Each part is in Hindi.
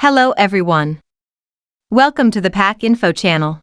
Hello everyone. Welcome to the Pak Info channel.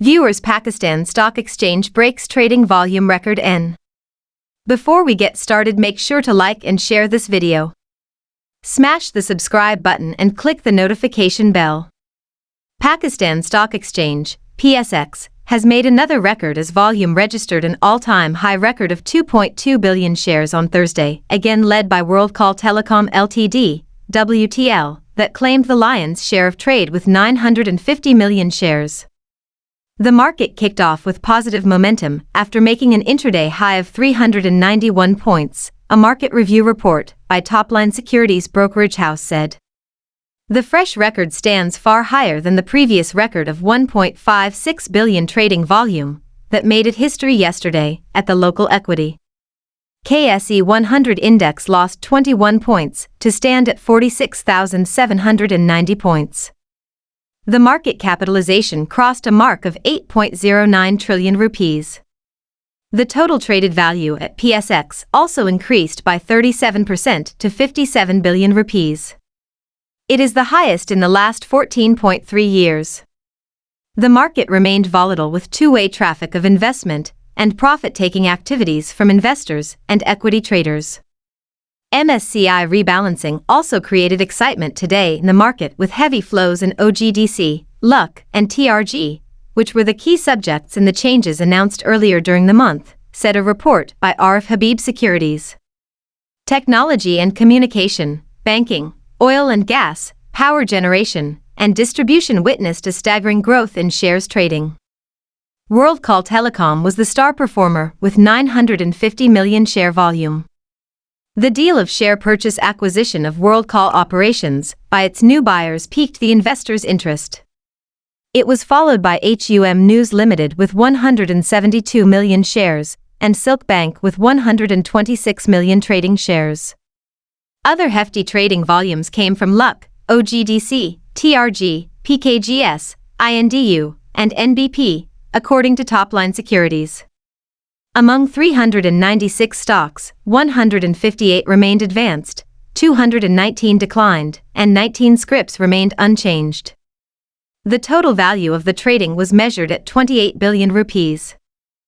Viewers, Pakistan Stock Exchange breaks trading volume record N. Before we get started, make sure to like and share this video. Smash the subscribe button and click the notification bell. Pakistan Stock Exchange, PSX, has made another record as volume registered an all-time high record of 2.2 billion shares on Thursday, again led by WorldCall Telecom Ltd, WTL, that claimed the lion's share of trade with 950 million shares. The market kicked off with positive momentum after making an intraday high of 391 points, a market review report by Topline Securities brokerage house said. The fresh record stands far higher than the previous record of 1.56 billion trading volume that made it history yesterday at the local equity. KSE 100 index lost 21 points to stand at 46,790 points. The market capitalization crossed a mark of 8.09 trillion rupees. The total traded value at PSX also increased by 37% to 57 billion rupees. It is the highest in the last 14.3 years. The market remained volatile with two-way traffic of investment and profit-taking activities from investors and equity traders. MSCI rebalancing also created excitement today in the market with heavy flows in OGDC, LUC, and TRG, which were the key subjects in the changes announced earlier during the month, said a report by Arif Habib Securities. Technology and communication, banking, oil and gas, power generation, and distribution witnessed a staggering growth in shares trading. WorldCall Telecom was the star performer with 950 million share volume. The deal of share purchase acquisition of WorldCall operations by its new buyers piqued the investors' interest. It was followed by HUM News Limited with 172 million shares and Silk Bank with 126 million trading shares. Other hefty trading volumes came from LUC, OGDC, TRG, PKGS, INDU, and NBP, according to Topline Securities. Among 396 stocks, 158 remained advanced, 219 declined, and 19 scrips remained unchanged. The total value of the trading was measured at 28 billion rupees.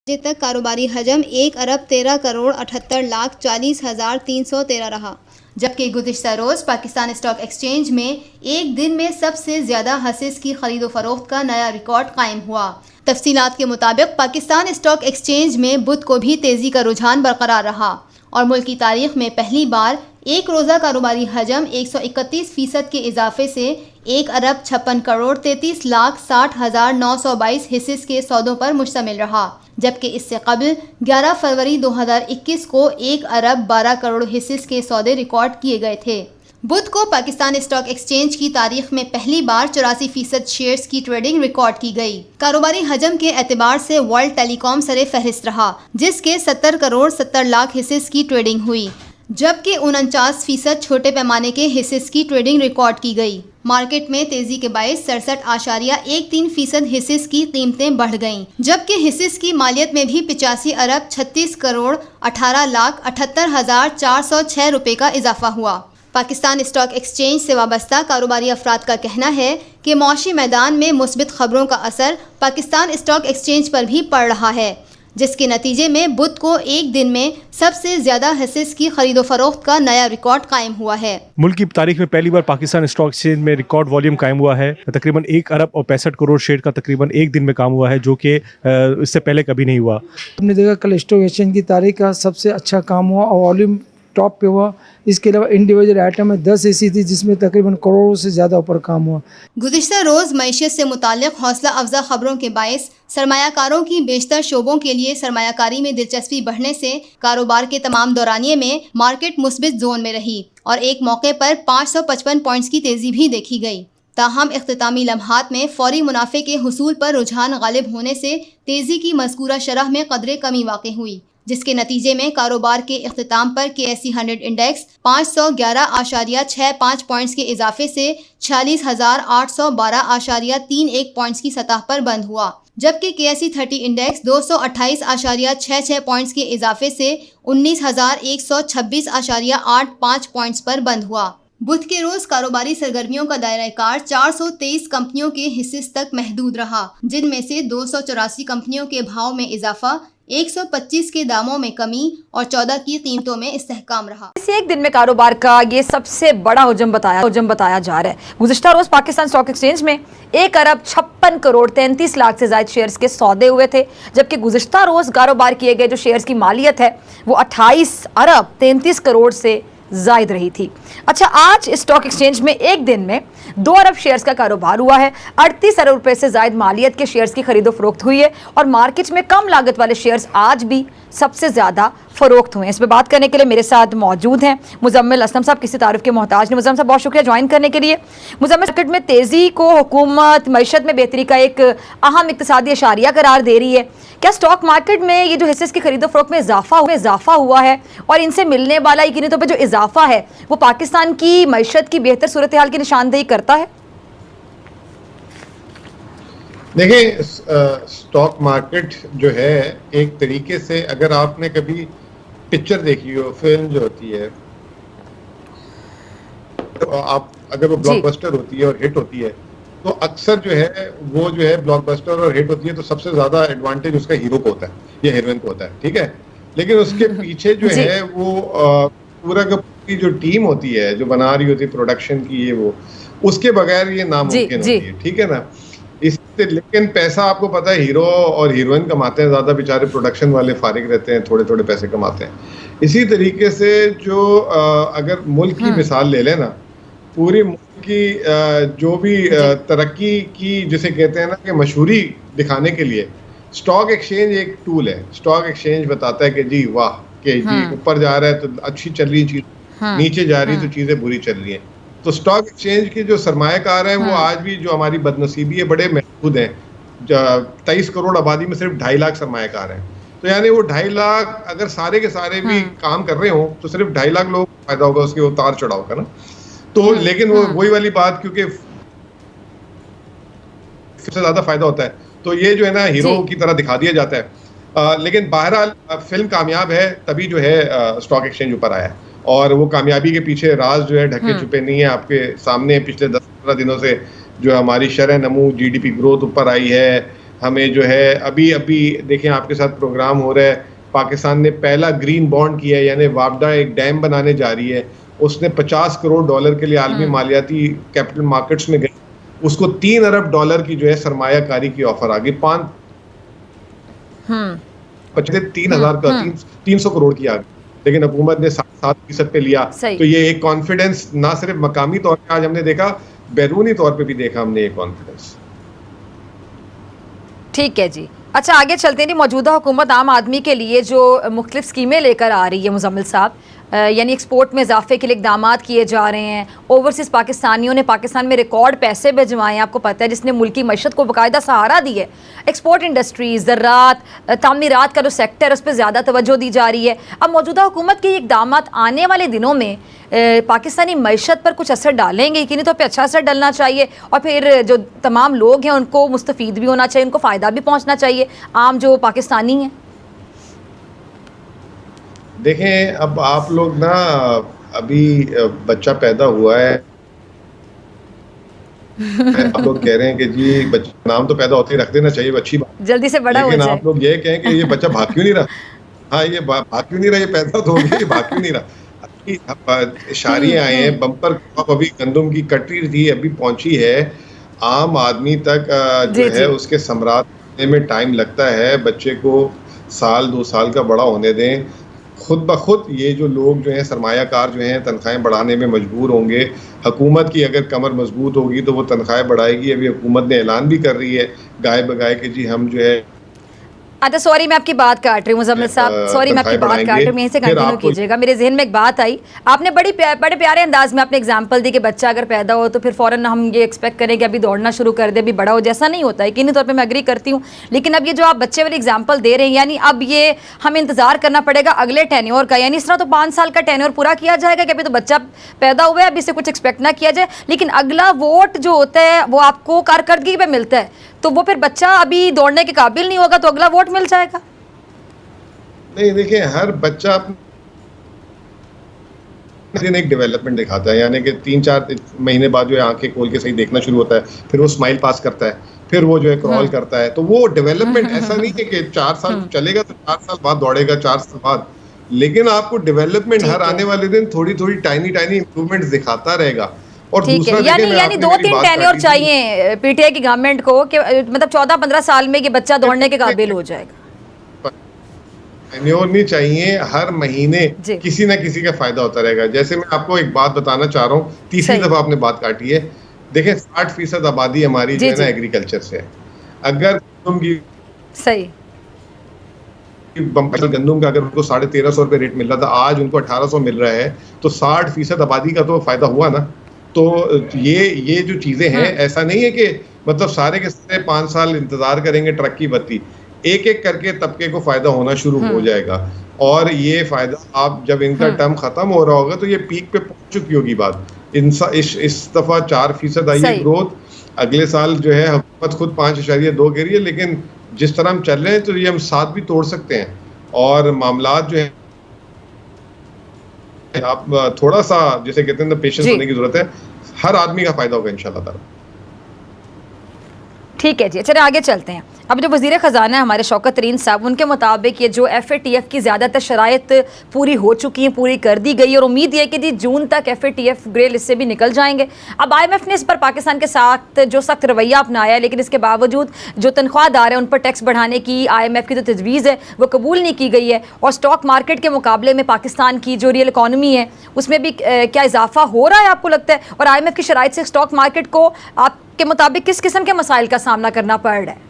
आज तक कारोबारी हजम 1 अरब 13 करोड़ 78 लाख 40,313 रहा, जबकि गुज़िश्ता रोज़ पाकिस्तान स्टॉक एक्सचेंज में एक दिन में सबसे ज़्यादा हसीस की खरीदो फरोख्त का नया रिकॉर्ड कायम हुआ। तफसीलात के मुताबिक पाकिस्तान स्टॉक एक्सचेंज में बुध को भी तेज़ी का रुझान बरकरार रहा और मुल्क की तारीख में पहली बार एक रोज़ा कारोबारी हजम 131% के इजाफे से 1 अरब 56 करोड़ 33 लाख 60,922 हिस्सेस के सौदों पर मुश्तमिल रहा, जबकि इससे कबल 11 फरवरी 2021 को 1 अरब 12 करोड़ हिस्सेस के सौदे रिकॉर्ड किए गए थे। बुध को पाकिस्तान स्टॉक एक्सचेंज की तारीख में पहली बार 84% शेयर्स की ट्रेडिंग रिकॉर्ड की गई। कारोबारी हजम के एतबार से वर्ल्ड टेलीकॉम सरे फहरिस्त रहा, जिसके 70 करोड़ 70 लाख हिस्सेस की ट्रेडिंग हुई, जबकि 49% छोटे पैमाने के हिस्सेस की ट्रेडिंग रिकॉर्ड की गई। मार्केट में तेजी के बायस 67.13% हिस्सेस की कीमतें बढ़ गईं, जबकि हिस्सेस की मालियत में भी 85 अरब 36 करोड़ 18 लाख 78,406 रुपए का इजाफा हुआ। पाकिस्तान स्टॉक एक्सचेंज से वाबस्ता कारोबारी अफराद का कहना है कि मौशी मैदान में मुस्बित खबरों का असर पाकिस्तान स्टॉक एक्सचेंज पर भी पड़ रहा है, जिसके नतीजे में बुध को एक दिन में सबसे ज्यादा हिस्सेस की खरीदो फरोख्त का नया रिकॉर्ड कायम हुआ है। मुल्क की तारीख में पहली बार पाकिस्तान स्टॉक एक्सचेंज में रिकॉर्ड वॉल्यूम कायम हुआ है। तकरीबन 1 अरब और 65 करोड़ शेयर का तकरीबन एक दिन में काम हुआ है, जो कि इससे पहले कभी नहीं हुआ। हमने देखा कल स्टॉक एक्सचेंज की तारीख का सबसे अच्छा काम हुआ और वॉल्यूम टॉप पे हुआ। इसके अलावा इंडिविजुअल आइटम में 10 ऐसी थी जिसमें तकरीबन करोड़ों से ज़्यादा ऊपर काम हुआ। गुज़िश्ता रोज़ मईशत से मुताल्लिक़ हौसला अफजा खबरों के बायस सरमायाकारों की बेशतर शोबों के लिए सरमायाकारी में दिलचस्पी बढ़ने से कारोबार के तमाम दौरानिये में मार्केट मुस्बित जोन में रही और एक मौके पर 555 पॉइंट्स की तेज़ी भी देखी गई। ताहम इख्तितामी लम्हात में फौरी मुनाफे के हुसूल पर रुझान गालिब होने से तेज़ी की मज़कूरा शरह में कदरे कमी वाक़ई हुई, जिसके नतीजे में कारोबार के इख्तिताम पर KSE 100 इंडेक्स 511.65 पॉइंट्स के इजाफे से 46,812.31 पॉइंट्स की सतह पर बंद हुआ, जबकि KSE 30 इंडेक्स 228.66 पॉइंट्स के इजाफे से 19,126.85 पॉइंट्स पर बंद हुआ। बुध के रोज कारोबारी सरगर्मियों का दायरा कार 423 कंपनियों के हिस्से तक महदूद रहा, जिनमें से 284 कंपनियों के भाव में इजाफा, 125 के दामों में कमी और 14 की कीमतों में इस्तेहकाम रहा। इस एक दिन में कारोबार का ये सबसे बड़ा हुजम बताया जा रहा है। गुज़िश्ता रोज पाकिस्तान स्टॉक एक्सचेंज में 1 अरब 56 करोड़ 33 लाख से ज्यादा शेयर्स के सौदे हुए थे, जबकि गुज़िश्ता रोज कारोबार किए गए जो शेयर्स की मालियत है वो 28 अरब 33 करोड़ से जायद रही थी। अच्छा, आज स्टॉक एक्सचेंज में एक दिन में 2 अरब शेयर्स का कारोबार हुआ है। 38 अरब रुपए से जायद मालियत के शेयर्स की खरीदो फरोख्त हुई है और मार्केट में कम लागत वाले शेयर्स आज भी सबसे ज़्यादा फरोख्त हुए हैं। इस पर बात करने के लिए मेरे साथ मौजूद हैं मुजम्मिल असलम साहब, किसी तारुफ के मोहताज नहीं। मुजम्मिल साहब, बहुत शुक्रिया ज्वाइन करने के लिए। मुजम्मिल, मार्केट में तेज़ी को हुकूमत मईशत में बेहतरी का एक अहम इक़्तिसादी इशारिया करार दे रही है। क्या स्टॉक मार्केट में ये जो हिस्से की खरीदो फरोख्त में इजाफा हुआ है और इनसे मिलने वाला यकीनी तौर पर जो इजाफा है वो पाकिस्तान की मईशत की बेहतर सूरत हाल की निशानदेही करता है? देखिए, स्टॉक मार्केट जो है एक तरीके से, अगर आपने कभी पिक्चर देखी हो, फिल्म जो होती है, तो आप अगर वो ब्लॉकबस्टर होती है और हिट होती है तो अक्सर जो है वो जो है ब्लॉकबस्टर और हिट होती है तो सबसे ज्यादा एडवांटेज उसका हीरो को होता है या हीरोइन को होता है, ठीक है। लेकिन उसके पीछे जो है वो पूरा का पूरी जो टीम होती है जो बना रही होती है प्रोडक्शन की, ये वो उसके बगैर ये नामुमकिन होती है, ठीक है ना। इससे लेकिन पैसा आपको पता है हीरो और हीरोइन कमाते हैं ज्यादा, बेचारे प्रोडक्शन वाले फारिग रहते हैं, थोड़े थोड़े पैसे कमाते हैं। इसी तरीके से जो अगर मुल्क की मिसाल ले लेना, पूरी मुल्क की जो भी तरक्की की जिसे कहते हैं ना कि मशहूरी दिखाने के लिए स्टॉक एक्सचेंज एक टूल है। स्टॉक एक्सचेंज बताता है कि जी वाह, कि जी ऊपर जा रहा है तो अच्छी चल रही चीज, नीचे जा रही तो चीजें बुरी चल रही हैं। तो स्टॉक एक्सचेंज के जो सरमायाकार हैं वो आज भी, जो हमारी बदनसीबी है, बड़े महदूद हैं। 23 करोड़ आबादी में सिर्फ 2.5 लाख सरमायाकार हैं। तो यानी वो 2.5 लाख अगर सारे के सारे भी काम कर रहे हो तो सिर्फ 2.5 लाख लोग फायदा होगा, उसके उतार चढ़ाव का ना। तो लेकिन वो वही वाली बात, क्योंकि सबसे ज्यादा फायदा होता है तो ये जो है ना हीरो की तरह दिखा दिया जाता है। लेकिन बहरहाल फिल्म कामयाब है तभी जो है स्टॉक एक्सचेंज ऊपर आया है, और वो कामयाबी के पीछे राज जो है ढके छुपे नहीं है, आपके सामने पिछले 10-15 दिनों से जो हमारी शरह नमू जीडीपी ग्रोथ ऊपर आई है। हमें जो है अभी देखें, आपके साथ प्रोग्राम हो रहा है, पाकिस्तान ने पहला ग्रीन बॉन्ड किया है, यानी वापडा एक डैम बनाने जा रही है। उसने $50 करोड़ के लिए आलमी मालियाती कैपिटल मार्केट्स में गई, उसको $3 अरब की जो है सरमायाकारी की ऑफर आ गई। 300 करोड़ की आ गई, लेकिन हुकूमत ने 7% पे लिया। तो ये एक कॉन्फिडेंस ना सिर्फ मकामी तौर पे आज हमने देखा, बैरूनी तौर पे भी देखा हमने ये कॉन्फिडेंस। ठीक है जी। अच्छा, आगे चलते हैं। मौजूदा हुकूमत आम आदमी के लिए जो मुख्तलिफ स्कीमें लेकर आ रही है मुजम्मिल साहब, यानी एक्सपोर्ट में इजाफे के लिए इकदाम किए जा रहे हैं। ओवरसीज़ पाकिस्तानियों ने पाकिस्तान में रिकॉर्ड पैसे भिजवाए हैं, आपको पता है, जिसने मुल्की मईशत को बाकायदा सहारा दी है। एक्सपोर्ट इंडस्ट्री, ज़रात, तामीरात का जो सेक्टर, उस पर ज़्यादा तवज्जो दी जा रही है। अब मौजूदा हुकूमत के इकदाम आने वाले दिनों में पाकिस्तानी मईशत पर कुछ असर डालेंगे, यकीनी तौर पर अच्छा असर डलना चाहिए, और फिर जो तमाम लोग हैं उनको मुस्तफ़ीद भी होना चाहिए, उनको फ़ायदा भी पहुँचना चाहिए, आम जो पाकिस्तानी हैं। देखें, अब आप लोग ना, अभी बच्चा पैदा हुआ है, आप लोग कह रहे हैं कि जी बच्चा नाम तो पैदा होते ही रख देना चाहिए, अच्छी बात, जल्दी से बड़ा हो जाए। लेकिन आप लोग ये कहें कि ये बच्चा भाग क्यों नहीं रहा। हाँ, ये भाग क्यों नहीं रहा, ये पैदा तो हो गया, ये भाग क्यों नहीं रहा। इशारे आए हैं, बम्पर क्रॉप अभी गंदम की कटी थी, अभी पहुंची है आम आदमी तक, जो है उसके सम्राट में टाइम लगता है। बच्चे को 1-2 साल का बड़ा होने दें, खुद ब खुद ये जो लोग जो हैं सरमायाकार जो हैं तनख्वाहें बढ़ाने में मजबूर होंगे। हुकूमत की अगर कमर मजबूत होगी तो वो तनख्वाहें बढ़ाएगी। अभी हुकूमत ने ऐलान भी कर रही है गाय बगाए कि जी हम जो है, अच्छा सॉरी मैं आपकी बात काट रही हूँ मुजम्मिल साहब, सॉरी मैं आपकी बात काट रही हूँ, यहीं से कंटिन्यू कीजिएगा। मेरे जहन में एक बात आई, आपने बड़े प्यारे अंदाज में आपने एग्जांपल दी कि बच्चा अगर पैदा हो तो फिर फ़ौरन हम ये एक्सपेक्ट करें कि अभी दौड़ना शुरू कर दे, अभी बड़ा हो, जैसा नहीं होता है, यकीनी तौर पर मैं एग्री करती हूँ। लेकिन अब ये जो आप बच्चे वाली एग्जाम्पल दे रहे हैं, यानी अब ये हमें इंतजार करना पड़ेगा अगले टेन्योर का, यानी इस तरह तो 5 साल का टेन्योर पूरा किया जाएगा कि अभी तो बच्चा पैदा हुआ है, अभी से कुछ एक्सपेक्ट ना किया जाए, लेकिन अगला वोट जो होता है वो आपको कारकर्दगी पे मिलता है, तो वो फिर बच्चा अभी दौड़ने के काबिल नहीं होगा तो अगला वोट मिल जाएगा। नहीं, देखिए, हर बच्चा दिन एक डेवलपमेंट दिखाता है, यानी कि 3-4 महीने बाद जो है आंखें खोल के सही देखना शुरू होता है, फिर वो स्माइल पास करता है, फिर वो जो है क्रॉल करता है। तो वो डेवलपमेंट ऐसा नहीं है कि 4 साल चलेगा तो 4 साल बाद दौड़ेगा 4 साल बाद, लेकिन आपको डेवलपमेंट हर आने वाले दिन थोड़ी-थोड़ी टाइनी इंप्रूवमेंट्स दिखाता रहेगा। और ठीक दूसरा है, देखिए, मैं यानी आपने 2-3 मेरी बात टेन्योर काटी थी। चाहिए पीटीआई की गवर्नमेंट को कि मतलब 14-15 साल में ये बच्चा दौड़ने के काबिल हो जाएगा। टेन्योर नहीं चाहिए, हर महीने जी। किसी ना किसी का फायदा होता रहेगा। जैसे मैं आपको एक बात बताना चाह रहा हूँ, तीसरी सही। दफा आपने बात काटी है। देखिए 60% आबादी हमारी जो जी, है ना जी। एग्रीकल्चर से है। अगर गंदम की सही। बम्पर गंदम का अगर उनको 1350 रुपए रेट मिल रहा था, आज उनको 1800 मिल रहा है, तो 60% आबादी का तो फायदा हुआ ना। तो ये जो चीजें हैं, ऐसा नहीं है कि मतलब सारे के सारे 5 साल इंतजार करेंगे ट्रक की बत्ती, एक एक करके तबके को फायदा होना शुरू हो जाएगा। और ये फायदा आप जब इनका टर्म खत्म हो रहा होगा तो ये पीक पे पहुंच चुकी होगी बात। इस दफा 4% आई है सही। ग्रोथ, अगले साल जो है हुकूमत खुद 5.2 कह रही है, लेकिन जिस तरह हम चल रहे हैं तो ये हम 7 भी तोड़ सकते हैं। और मामलात जो है आप थोड़ा सा जिसे कहते हैं पेशेंस जी। होने की जरूरत है, हर आदमी का फायदा होगा इंशाल्लाह ताला। ठीक है जी, चलिए आगे चलते हैं। अब जो वज़ीर ख़जाना है हमारे शौकत तरीन साहब, उनके मुताबिक ये जो FATF की ज़्यादातर शराइत पूरी हो चुकी हैं, पूरी कर दी गई, और उम्मीद ये है कि जी जून तक FATF ग्रे लिस्ट से भी निकल जाएंगे। अब IMF ने इस पर पाकिस्तान के साथ जो सख्त रवैया अपनाया है, लेकिन इसके बावजूद जो तनख्वाहदार हैं उन पर टैक्स बढ़ाने की IMF की जो तजवीज़ है वो कबूल नहीं की गई है। और स्टॉक मार्केट के मुकाबले में पाकिस्तान की जो रियल इकॉनमी है उसमें भी क्या इजाफा हो रहा है आपको लगता है? और IMF की शराइत से स्टॉक मार्केट को आपके मुताबिक किस किस्म के मसाइल का सामना करना पड़ रहा है?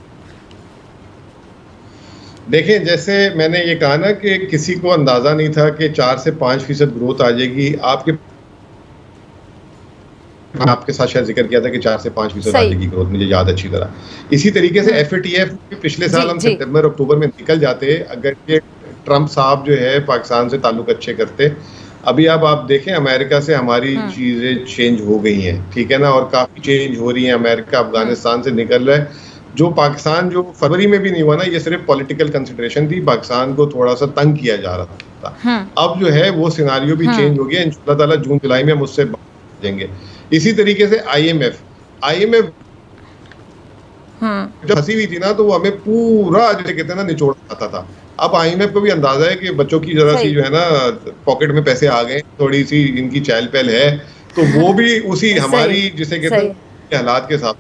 देखें, जैसे मैंने ये कहा ना कि किसी को अंदाजा नहीं था कि 4 से 5% ग्रोथ आ जाएगी। आपके साथ शायद जिक्र किया था कि 4 से 5% आ जाएगी ग्रोथ, मुझे याद अच्छी तरह। इसी तरीके से FATF पिछले साल हम सितंबर अक्टूबर में निकल जाते अगर ये ट्रंप साहब जो है पाकिस्तान से ताल्लुक अच्छे करते। अभी अब आप देखें अमेरिका से हमारी चीजें चेंज हो गई हैं, ठीक है ना, और काफी चेंज हो रही है। अमेरिका अफगानिस्तान से निकल रहा है, जो पाकिस्तान जो फरवरी में भी नहीं हुआ ना, ये सिर्फ पॉलिटिकल कंसिडरेशन थी, पाकिस्तान को थोड़ा सा तंग किया जा रहा था। अब जो है वो सिनारियो भी चेंज हो गया, इंशाल्लाह ताला जून जुलाई में हम उससे जाएंगे। इसी तरीके से IMF जब फंसी हुई थी ना तो वो हमें पूरा जैसे कहते हैं ना निचोड़ आता था। अब IMF को भी अंदाजा है कि बच्चों की जरा सी जो है ना पॉकेट में पैसे आ गए, थोड़ी सी इनकी चहल पहल है, तो वो भी उसी हमारी जिसे कहते हैं हालात के साथ,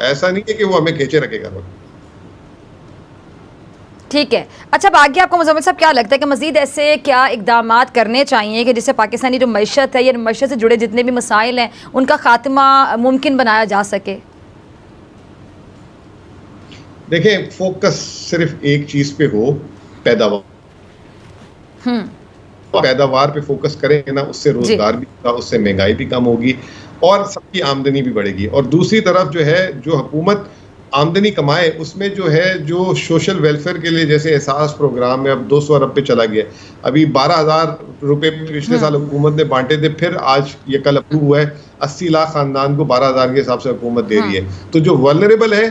ऐसा नहीं है कि वो हमें खींचे रखेगा। ठीक है, अच्छा अब आगे आपको मुज़म्मिल साहब क्या लगता है कि मज़ीद ऐसे क्या इक़दामात करने चाहिए कि जिससे पाकिस्तानी जो मईशत है या मईशत से जुड़े जितने भी मसाइल हैं उनका खात्मा मुमकिन बनाया जा सके? देखें, फोकस सिर्फ एक चीज पे हो, पैदावार। पैदावार पे फोकस करेंगे ना, उससे रोजगार भी होगा, उससे महंगाई भी कम होगी और सबकी आमदनी भी बढ़ेगी। और दूसरी तरफ जो है जो हुकूमत आमदनी कमाए उसमें जो है जो सोशल वेलफेयर के लिए जैसे एहसास प्रोग्राम में अब 200 अरब पे चला गया। अभी 12,000 रुपए पिछले साल हुकूमत ने बांटे थे, फिर आज ये कल अप्रूव हुआ है 80 लाख खानदान को 12,000 के हिसाब से हुकूमत दे रही है। तो जो वल्नरेबल है,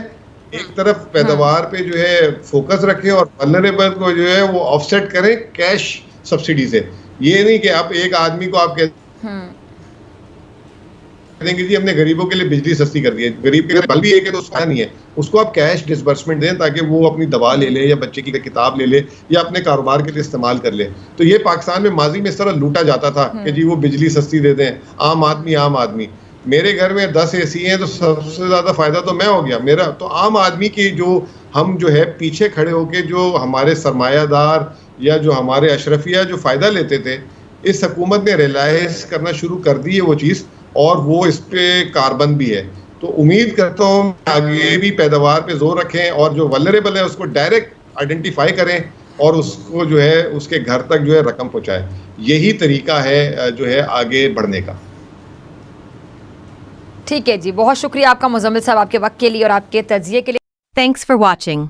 एक तरफ पैदावार पे जो है फोकस रखें और वल्नरेबल को जो है वो ऑफसेट करें कैश सब्सिडी से। ये नहीं कि आप एक आदमी को आप देंगे जी हमने गरीबों के लिए बिजली सस्ती कर दी है, गरीब के बल भी एक है तो उसका नहीं है, उसको आप कैश डिसबर्समेंट दें ताकि वो अपनी दवा ले ले या बच्चे की किताब ले ले या अपने कारोबार के लिए इस्तेमाल कर ले। तो ये पाकिस्तान में माजी में इस तरह लूटा जाता था कि जी वो बिजली सस्ती दे दें, आम आदमी। मेरे घर में 10 AC हैं तो सबसे ज्यादा फायदा तो मैं हो गया मेरा। तो आम आदमी की जो हम जो है पीछे खड़े होके जो हमारे सरमायादार या जो हमारे अशरफिया जो फायदा लेते थे, इस हुकूमत ने रियलाइज करना शुरू कर दी है वो चीज़, और वो इस पे कारबंद भी है। तो उम्मीद करता हूँ आगे भी पैदावार पे जोर रखें और जो वल्नरेबल है उसको डायरेक्ट आइडेंटिफाई करें और उसको जो है उसके घर तक जो है रकम पहुँचाएं। यही तरीका है जो है आगे बढ़ने का। ठीक है जी, बहुत शुक्रिया आपका मुज़म्मिल साहब, आपके वक्त के लिए और आपके तज्जिए के लिए। Thanks for watching.